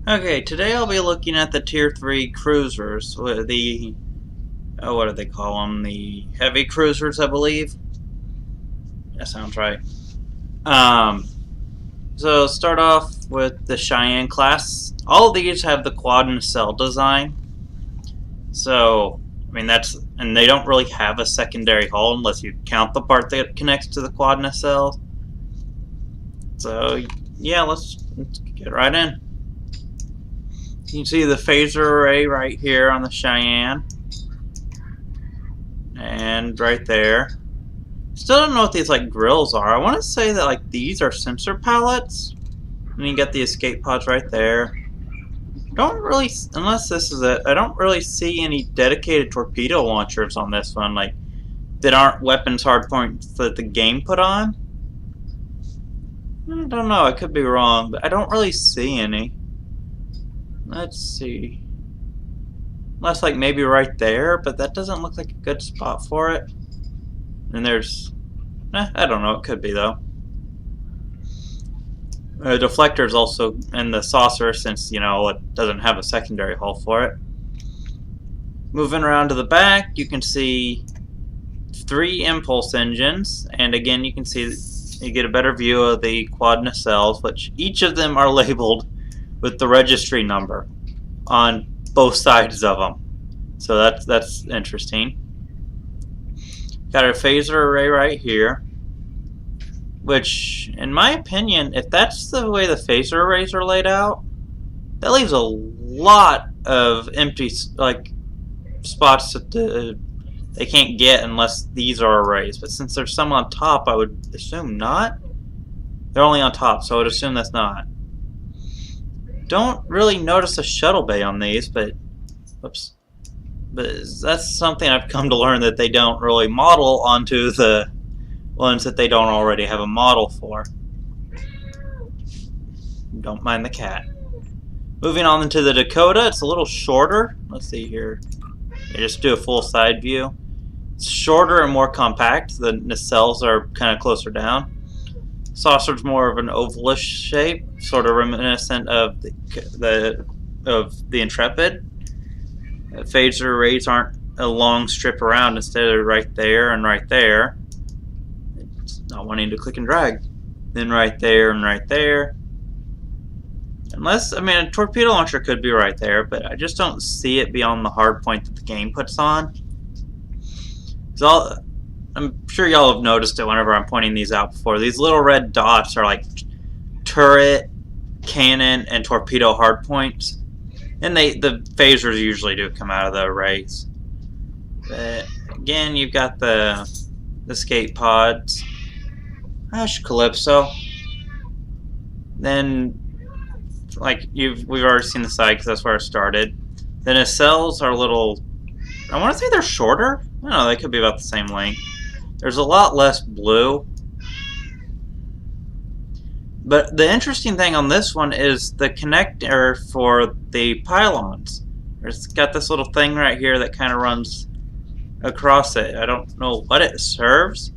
Okay, today I'll be looking at the Tier 3 cruisers, what do they call them? The heavy cruisers, I believe. That sounds right. Um, so start off with the Cheyenne-Class. All of these have the quad nacelle design. So, I mean, and they don't really have a secondary hull unless you count the part that connects to the quad nacelle. So, yeah, let's get right in. You can see the phaser array right here on the Cheyenne. And right there. Still don't know what these grills are. I want to say that these are sensor pallets. And you got the escape pods right there. Don't really, unless this is it, I don't really see any dedicated torpedo launchers on this one, that aren't weapons hardpoints that the game put on. I don't know, I could be wrong, but I don't really see any. Let's see. Unless maybe right there, but that doesn't look like a good spot for it. And there's, I don't know, it could be though. The deflector is also in the saucer since, it doesn't have a secondary hull for it. Moving around to the back, you can see 3 impulse engines, and again you can see you get a better view of the quad nacelles, which each of them are labeled with the registry number on both sides of them. So that's interesting. Got our phaser array right here, which, in my opinion, if that's the way the phaser arrays are laid out, that leaves a lot of empty spots that they can't get unless these are arrays. But since there's some on top, I would assume not. They're only on top, so I would assume that's not. Don't really notice a shuttle bay on these, but whoops. But that's something I've come to learn, that they don't really model onto the ones that they don't already have a model for. Don't mind the cat. Moving on into the Dakota, it's a little shorter. Let's see here. Just do a full side view. It's shorter and more compact. The nacelles are kind of closer down. Saucer's more of an ovalish shape, sort of reminiscent of the Intrepid. Phaser arrays aren't a long strip around. Instead, they're right there and right there. It's not wanting to click and drag. Then right there and right there. Unless, I mean, a torpedo launcher could be right there, but I just don't see it beyond the hard point that the game puts on. So I'm sure y'all have noticed it whenever I'm pointing these out before. These little red dots are turret, cannon, and torpedo hardpoints. And the phasers usually do come out of the arrays. But again, you've got the escape pods. Gosh, Calypso. Then, we've already seen the side because that's where I started. The nacelles are a little, I want to say they're shorter. I don't know, they could be about the same length. There's a lot less blue. But the interesting thing on this one is the connector for the pylons. It's got this little thing right here that kind of runs across it. I don't know what it serves,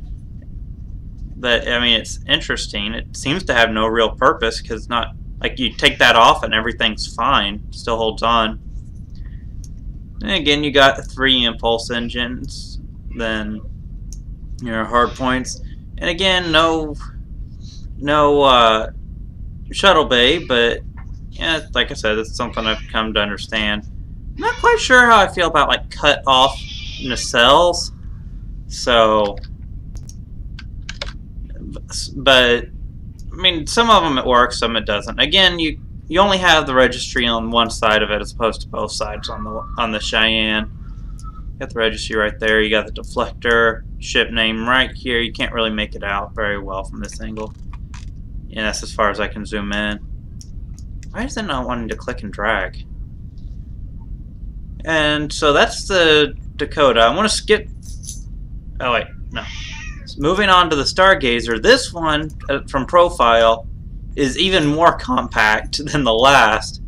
but I mean, it's interesting. It seems to have no real purpose because not you take that off and everything's fine, still holds on. And again, you got 3 impulse engines, then your hard points, and again, no shuttle bay, but yeah, like I said, it's something I've come to understand. I'm not quite sure how I feel about cut off nacelles, so, but I mean, some of them it works, some it doesn't. Again, you only have the registry on one side of it as opposed to both sides on the Cheyenne. You got the registry right there. You got the deflector, ship name right here. You can't really make it out very well from this angle. Yeah, that's as far as I can zoom in. Why is it not wanting to click and drag? And so that's the Dakota. I want to skip... Oh, wait. No. So moving on to the Stargazer. This one, from profile, is even more compact than the last.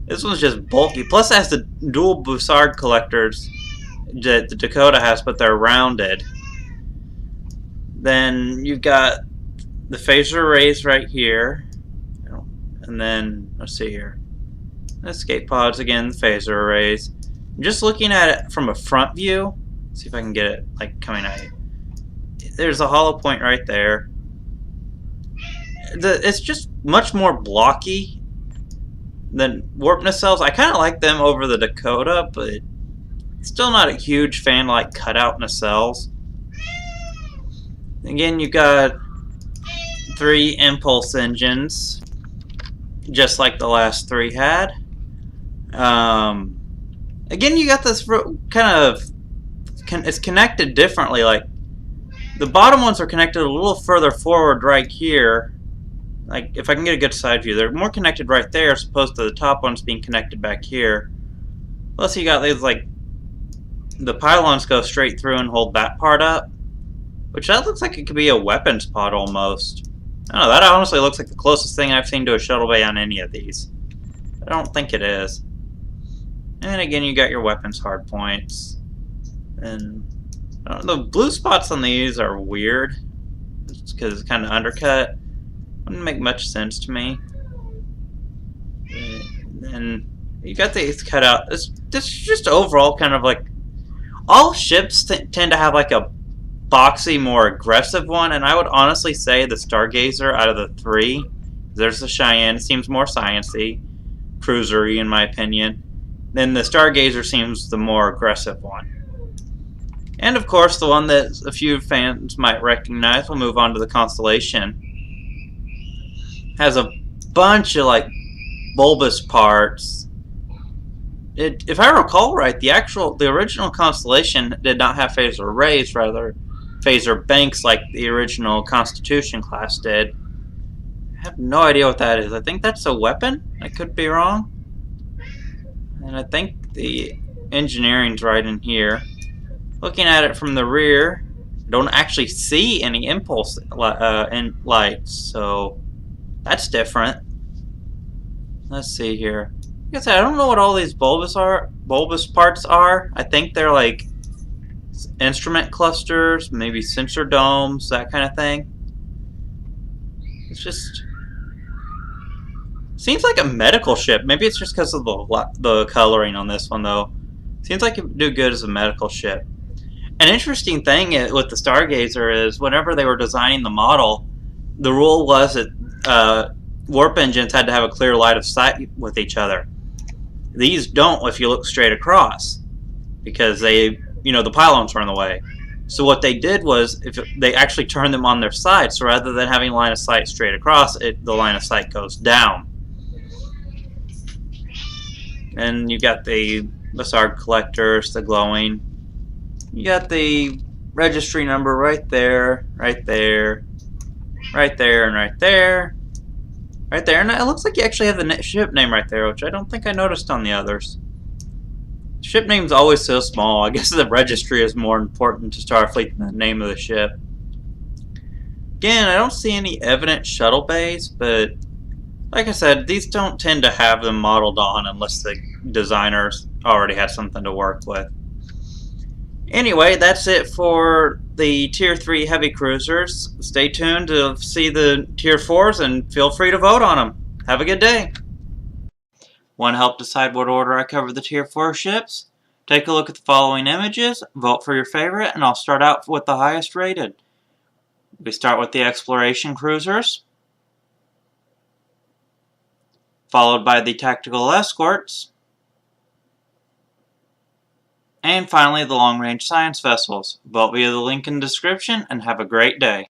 This one's just bulky. Plus it has the dual Bussard collectors that the Dakota has, but they're rounded. Then you've got the phaser arrays right here, and then let's see here. Escape pods again, the phaser arrays. I'm just looking at it from a front view. See if I can get it like coming at you. There's a hollow point right there. It's just much more blocky than warp nacelles. I kind of like them over the Dakota, but still not a huge fan like cutout nacelles. Again, you've got 3 impulse engines, just like the last 3 had. Again, you got this kind of, it's connected differently. Like the bottom ones are connected a little further forward right here. Like if I can get a good side view, they're more connected right there as opposed to the top ones being connected back here. Plus you got these like, the pylons go straight through and hold that part up, which that looks like it could be a weapons pod almost. I don't know, that honestly looks like the closest thing I've seen to a shuttle bay on any of these. I don't think it is. And again, you got your weapons hardpoints. And the blue spots on these are weird, because it's kind of undercut. Wouldn't make much sense to me. And you got these cut out. This is just overall kind of like, all ships tend to have like a boxy, more aggressive one, and I would honestly say the Stargazer out of the 3, there's the Cheyenne, it seems more sciencey, cruisery in my opinion. Then the Stargazer seems the more aggressive one. And of course, the one that a few fans might recognize, we'll move on to the Constellation. Has a bunch of like bulbous parts. If I recall right, the original Constellation did not have phaser arrays, rather phaser banks like the original Constitution-Class did. I have no idea what that is. I think that's a weapon. I could be wrong. And I think the engineering's right in here. Looking at it from the rear, I don't actually see any impulse lights, so that's different. Let's see here. Like I said, I don't know what all these bulbous parts are. I think they're like instrument clusters, maybe sensor domes, that kind of thing. It's just seems like a medical ship. Maybe it's just because of the coloring on this one, though. Seems like it would do good as a medical ship. An interesting thing with the Stargazer is whenever they were designing the model, the rule was that warp engines had to have a clear line of sight with each other. These don't if you look straight across, because the pylons are in the way. So what they did was, they actually turned them on their side, so rather than having line of sight straight across, the line of sight goes down. And you got the Bassard collectors, the glowing. You got the registry number right there, right there, right there, and right there. Right there, and it looks like you actually have the ship name right there, which I don't think I noticed on the others. Ship name's always so small. I guess the registry is more important to Starfleet than the name of the ship. Again, I don't see any evident shuttle bays, but like I said, these don't tend to have them modeled on unless the designers already had something to work with. Anyway, that's it for the Tier 3 heavy cruisers. Stay tuned to see the Tier 4s and feel free to vote on them. Have a good day. Want to help decide what order I cover the Tier 4 ships? Take a look at the following images, vote for your favorite, and I'll start out with the highest rated. We start with the exploration cruisers, followed by the tactical escorts, and finally the long-range science vessels. Vote via the link in the description and have a great day.